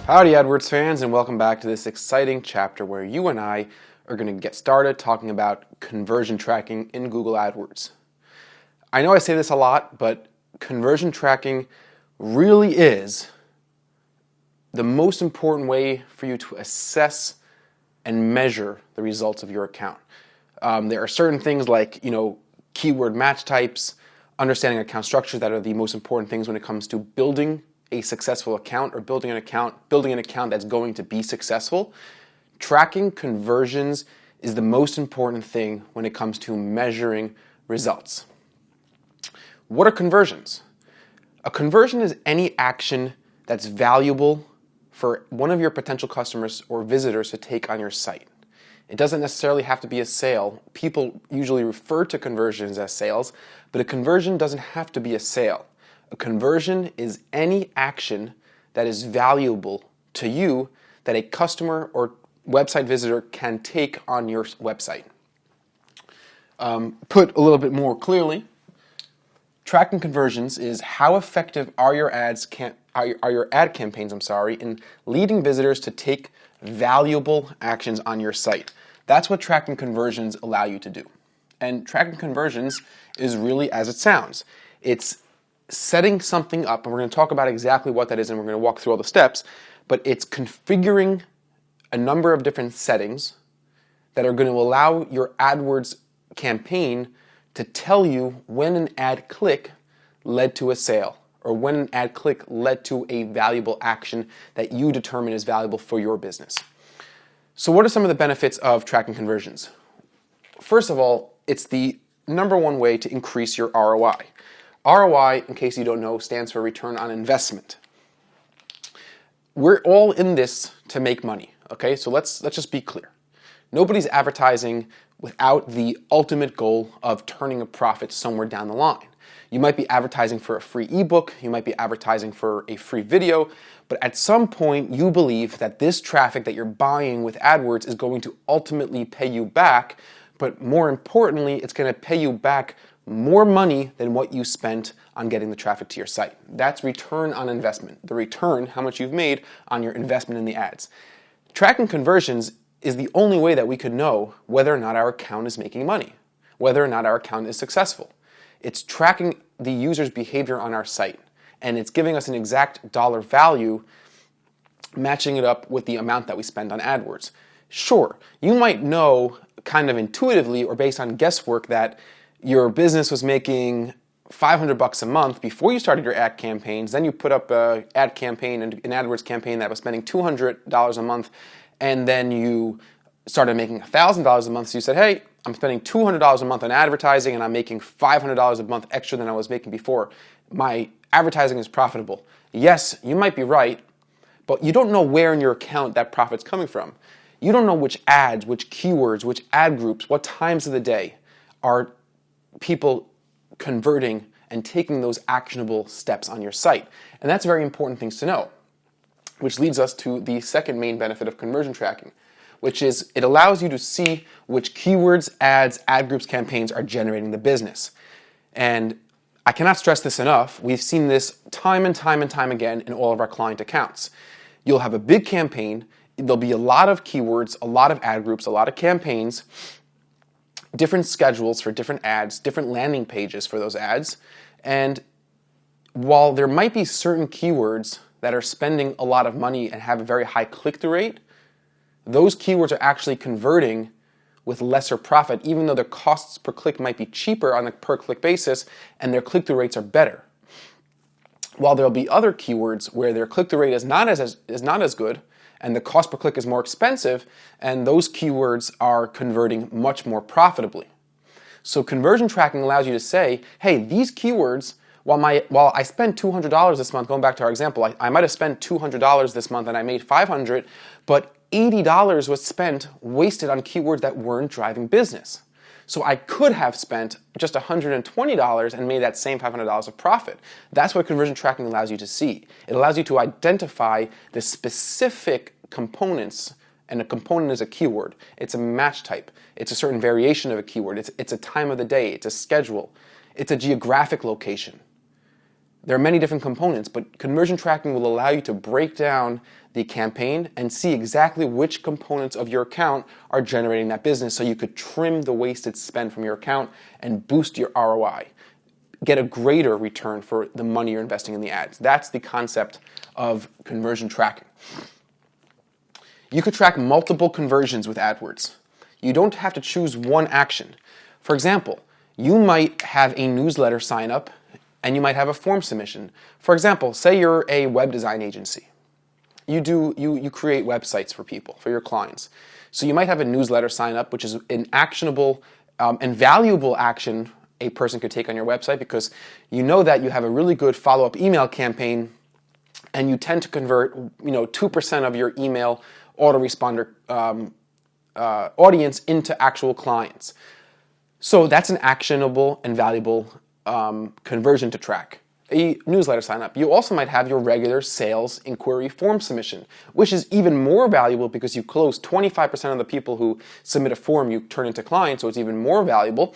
Howdy AdWords fans, and welcome back to this exciting chapter where you and I are going to get started talking about conversion tracking in Google AdWords. I know I say this a lot, but conversion tracking really is the most important way for you to assess and measure the results of your account. There are certain things like, keyword match types, understanding account structure that are the most important things when it comes to building a successful account or building an account that's going to be successful. Tracking conversions is the most important thing when it comes to measuring results. What are conversions? A conversion is any action that's valuable for one of your potential customers or visitors to take on your site. It doesn't necessarily have to be a sale. People usually refer to conversions as sales, but a conversion doesn't have to be a sale. A conversion is any action that is valuable to you that a customer or website visitor can take on your website. Put a little bit more clearly, tracking conversions is how effective are your ad campaigns in leading visitors to take valuable actions on your site. That's what tracking conversions allow you to do. And tracking conversions is really as it sounds. It's setting something up, and we're going to talk about exactly what that is, and we're going to walk through all the steps, but it's configuring a number of different settings that are going to allow your AdWords campaign to tell you when an ad click led to a sale, or when an ad click led to a valuable action that you determine is valuable for your business. So what are some of the benefits of tracking conversions? First of all, it's the number one way to increase your ROI. ROI, in case you don't know, stands for return on investment. We're all in this to make money, okay? So let's just be clear. Nobody's advertising without the ultimate goal of turning a profit somewhere down the line. You might be advertising for a free ebook, you might be advertising for a free video, but at some point you believe that this traffic that you're buying with AdWords is going to ultimately pay you back, but more importantly, it's going to pay you back more money than what you spent on getting the traffic to your site. That's return on investment. The return, how much you've made on your investment in the ads. Tracking conversions is the only way that we could know whether or not our account is making money, whether or not our account is successful. It's tracking the user's behavior on our site, and it's giving us an exact dollar value, matching it up with the amount that we spend on AdWords. Sure, you might know kind of intuitively or based on guesswork that your business was making $500 a month before you started your ad campaigns, then you put up an ad campaign, an AdWords campaign that was spending $200 a month, and then you started making $1,000 a month, so you said, hey, I'm spending $200 a month on advertising and I'm making $500 a month extra than I was making before. My advertising is profitable. Yes, you might be right, but you don't know where in your account that profit's coming from. You don't know which ads, which keywords, which ad groups, what times of the day are people converting and taking those actionable steps on your site. And that's very important things to know, which leads us to the second main benefit of conversion tracking, which is it allows you to see which keywords, ads, ad groups, campaigns are generating the business. And I cannot stress this enough. We've seen this time and time and time again in all of our client accounts. You'll have a big campaign, there'll be a lot of keywords, a lot of ad groups, a lot of campaigns, different schedules for different ads, different landing pages for those ads. And while there might be certain keywords that are spending a lot of money and have a very high click-through rate, those keywords are actually converting with lesser profit, even though their costs per click might be cheaper on a per-click basis and their click-through rates are better. While there'll be other keywords where their click-through rate is not as good, and the cost per click is more expensive, and those keywords are converting much more profitably. So conversion tracking allows you to say, hey, these keywords, while I spent $200 this month, going back to our example, I might have spent $200 this month and I made $500, but $80 was spent wasted on keywords that weren't driving business. So I could have spent just $120 and made that same $500 of profit. That's what conversion tracking allows you to see. It allows you to identify the specific components, and a component is a keyword. It's a match type. It's a certain variation of a keyword. It's a time of the day. It's a schedule. It's a geographic location. There are many different components, but conversion tracking will allow you to break down the campaign and see exactly which components of your account are generating that business, so you could trim the wasted spend from your account and boost your ROI. Get a greater return for the money you're investing in the ads. That's the concept of conversion tracking. You could track multiple conversions with AdWords. You don't have to choose one action. For example, you might have a newsletter sign up and you might have a form submission. For example, say you're a web design agency. You create websites for people, for your clients. So you might have a newsletter sign up, which is an actionable and valuable action a person could take on your website, because you know that you have a really good follow-up email campaign and you tend to convert 2% of your email autoresponder audience into actual clients. So that's an actionable and valuable conversion to track. A newsletter sign up. You also might have your regular sales inquiry form submission, which is even more valuable because you close 25% of the people who submit a form you turn into clients, so it's even more valuable.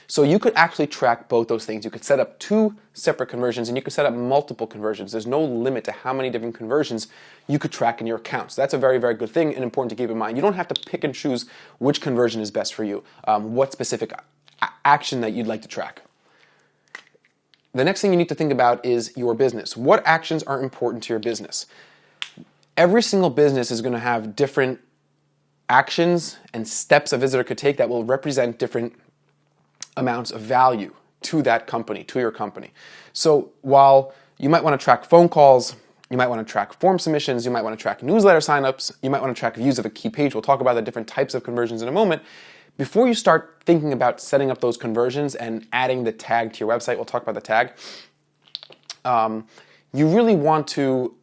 So you could actually track both those things. You could set up 2 separate conversions and you could set up multiple conversions. There's no limit to how many different conversions you could track in your account. So that's a very, very good thing and important to keep in mind. You don't have to pick and choose which conversion is best for you, what specific action that you'd like to track. The next thing you need to think about is your business. What actions are important to your business? Every single business is going to have different actions and steps a visitor could take that will represent different amounts of value to that company, to your company. So while you might want to track phone calls, you might want to track form submissions, you might want to track newsletter signups, you might want to track views of a key page. We'll talk about the different types of conversions in a moment. Before you start thinking about setting up those conversions and adding the tag to your website, we'll talk about the tag, you really want to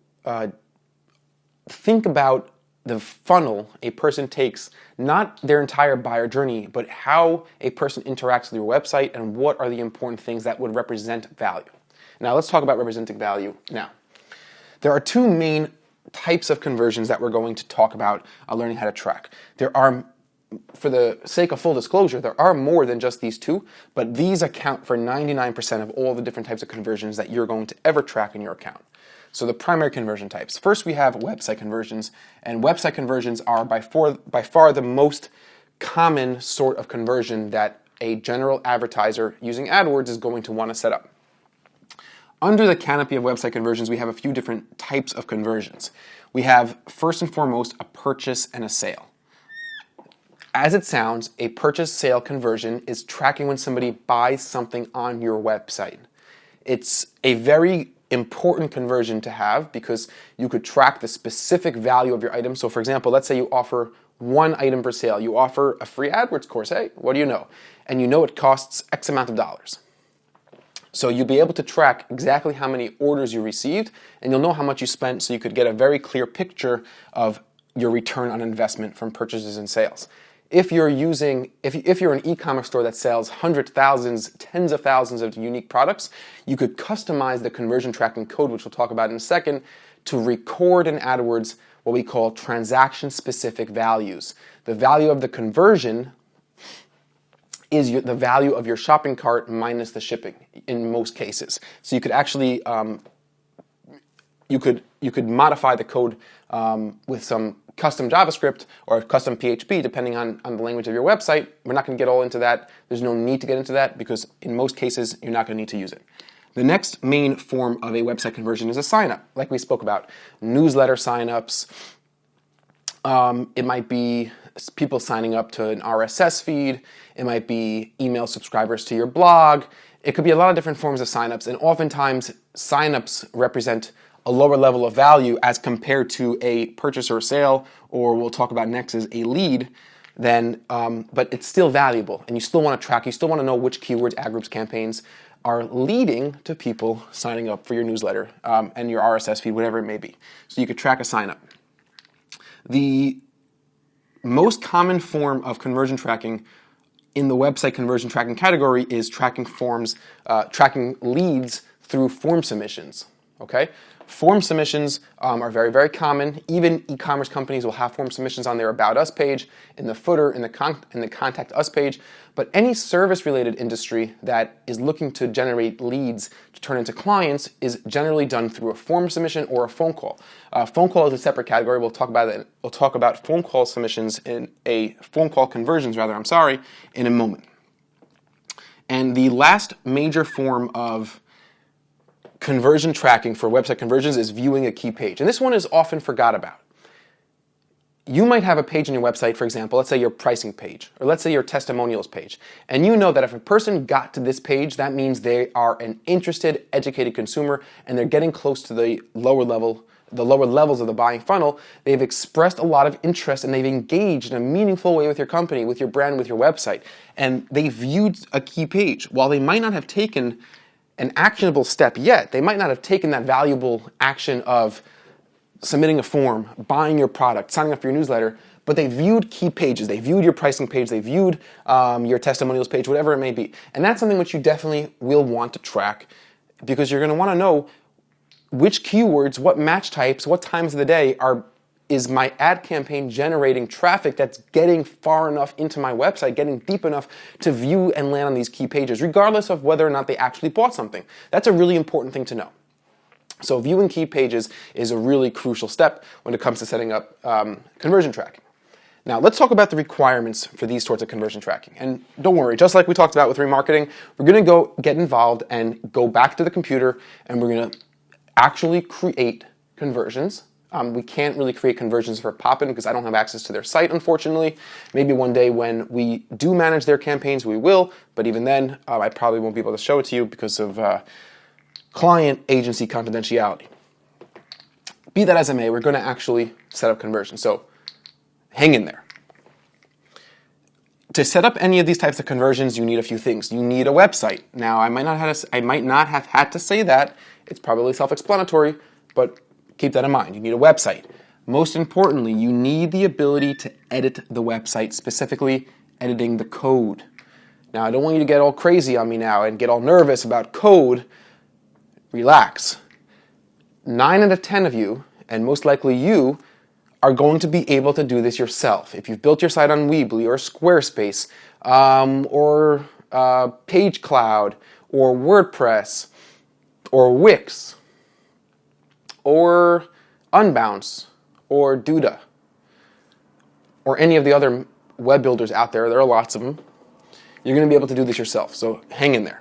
think about the funnel a person takes, not their entire buyer journey, but how a person interacts with your website and what are the important things that would represent value. Now let's talk about representing value now. There are 2 main types of conversions that we're going to talk about learning how to track. There are, for the sake of full disclosure, there are more than just these 2, but these account for 99% of all the different types of conversions that you're going to ever track in your account. So the primary conversion types. First, we have website conversions, and website conversions are by far the most common sort of conversion that a general advertiser using AdWords is going to want to set up. Under the canopy of website conversions, we have a few different types of conversions. We have, first and foremost, a purchase and a sale. As it sounds, a purchase-sale conversion is tracking when somebody buys something on your website. It's a very important conversion to have because you could track the specific value of your item. So for example, let's say you offer one item for sale. You offer a free AdWords course. Hey, what do you know? And you know it costs X amount of dollars. So you'll be able to track exactly how many orders you received, and you'll know how much you spent, so you could get a very clear picture of your return on investment from purchases and sales. If you're an e-commerce store that sells hundreds, thousands, tens of thousands of unique products, you could customize the conversion tracking code, which we'll talk about in a second, to record in AdWords what we call transaction-specific values. The value of the conversion is the value of your shopping cart minus the shipping in most cases. So you could actually you could modify the code with some custom JavaScript or custom PHP, depending on the language of your website. We're not going to get all into that. There's no need to get into that because in most cases, you're not going to need to use it. The next main form of a website conversion is a sign-up, like we spoke about. Newsletter sign-ups. It might be people signing up to an RSS feed. It might be email subscribers to your blog. It could be a lot of different forms of sign-ups, and oftentimes sign-ups represent a lower level of value as compared to a purchase or a sale, or we'll talk about next as a lead, but it's still valuable, and you still want to track, you still want to know which keywords, ad groups, campaigns are leading to people signing up for your newsletter and your RSS feed, whatever it may be. So you could track a sign-up. The most common form of conversion tracking in the website conversion tracking category is tracking leads through form submissions. Okay? Form submissions are very, very common. Even e-commerce companies will have form submissions on their About Us page, in the footer, in the Contact Us page. But any service-related industry that is looking to generate leads to turn into clients is generally done through a form submission or a phone call. Phone call is a separate category. We'll talk about that. We'll talk about phone call submissions phone call conversions, in a moment. And the last major form of conversion tracking for website conversions is viewing a key page. And this one is often forgot about. You might have a page on your website, for example, let's say your pricing page, or let's say your testimonials page. And you know that if a person got to this page, that means they are an interested, educated consumer, and they're getting close to the lower levels of the buying funnel. They've expressed a lot of interest and they've engaged in a meaningful way with your company, with your brand, with your website. And they viewed a key page. While they might not have taken an actionable step yet, they might not have taken that valuable action of submitting a form, buying your product, signing up for your newsletter, but they viewed key pages. They viewed your pricing page, they viewed your testimonials page, whatever it may be. And that's something which you definitely will want to track, because you're going to want to know which keywords, what match types, what times of the day is my ad campaign generating traffic that's getting far enough into my website, getting deep enough to view and land on these key pages, regardless of whether or not they actually bought something. That's a really important thing to know. So viewing key pages is a really crucial step when it comes to setting up conversion tracking. Now let's talk about the requirements for these sorts of conversion tracking. And don't worry, just like we talked about with remarketing, we're going to go get involved and go back to the computer and we're going to actually create conversions. We can't really create conversions for Poppin because I don't have access to their site, unfortunately. Maybe one day when we do manage their campaigns, we will, but even then, I probably won't be able to show it to you because of client agency confidentiality. Be that as it may, we're going to actually set up conversions, so hang in there. To set up any of these types of conversions, you need a few things. You need a website. Now, I might not have had to say that. It's probably self-explanatory, but keep that in mind. You need a website. Most importantly, you need the ability to edit the website, specifically editing the code. Now, I don't want you to get all crazy on me now and get all nervous about code. Relax. 9 out of 10 of you, and most likely you, are going to be able to do this yourself. If you've built your site on Weebly or Squarespace or PageCloud or WordPress or Wix or Unbounce or Duda or any of the other web builders out there, there are lots of them, you're going to be able to do this yourself, so hang in there.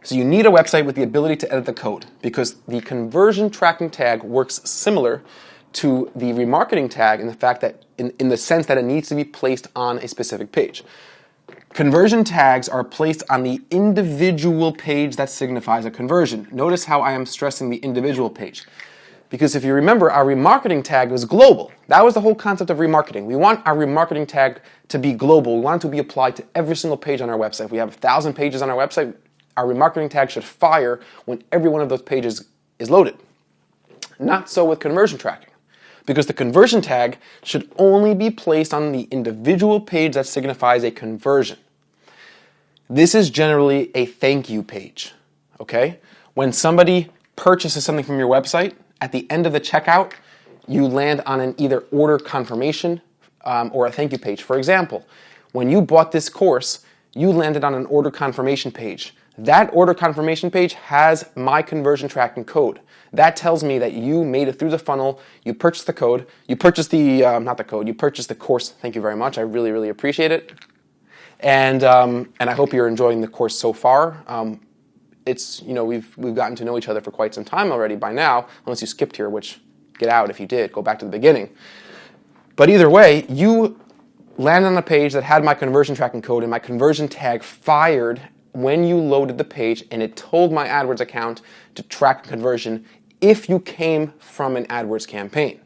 So you need a website with the ability to edit the code, because the conversion tracking tag works similar to the remarketing tag in the fact that in the sense that it needs to be placed on a specific page. Conversion tags are placed on the individual page that signifies a conversion. Notice how I am stressing the individual page. Because if you remember, our remarketing tag was global. That was the whole concept of remarketing. We want our remarketing tag to be global. We want it to be applied to every single page on our website. If we have 1,000 pages on our website, our remarketing tag should fire when every one of those pages is loaded. Not so with conversion tracking, because the conversion tag should only be placed on the individual page that signifies a conversion. This is generally a thank you page, okay? When somebody purchases something from your website, at the end of the checkout, you land on an either order confirmation or a thank you page. For example, when you bought this course, you landed on an order confirmation page. That order confirmation page has my conversion tracking code. That tells me that you made it through the funnel, you purchased the code, you purchased you purchased the course. Thank you very much. I really, really appreciate it. And I hope you're enjoying the course so far. We've gotten to know each other for quite some time already by now, unless you skipped here, which get out if you did, go back to the beginning. But either way, you landed on a page that had my conversion tracking code and my conversion tag fired when you loaded the page, and it told my AdWords account to track conversion if you came from an AdWords campaign.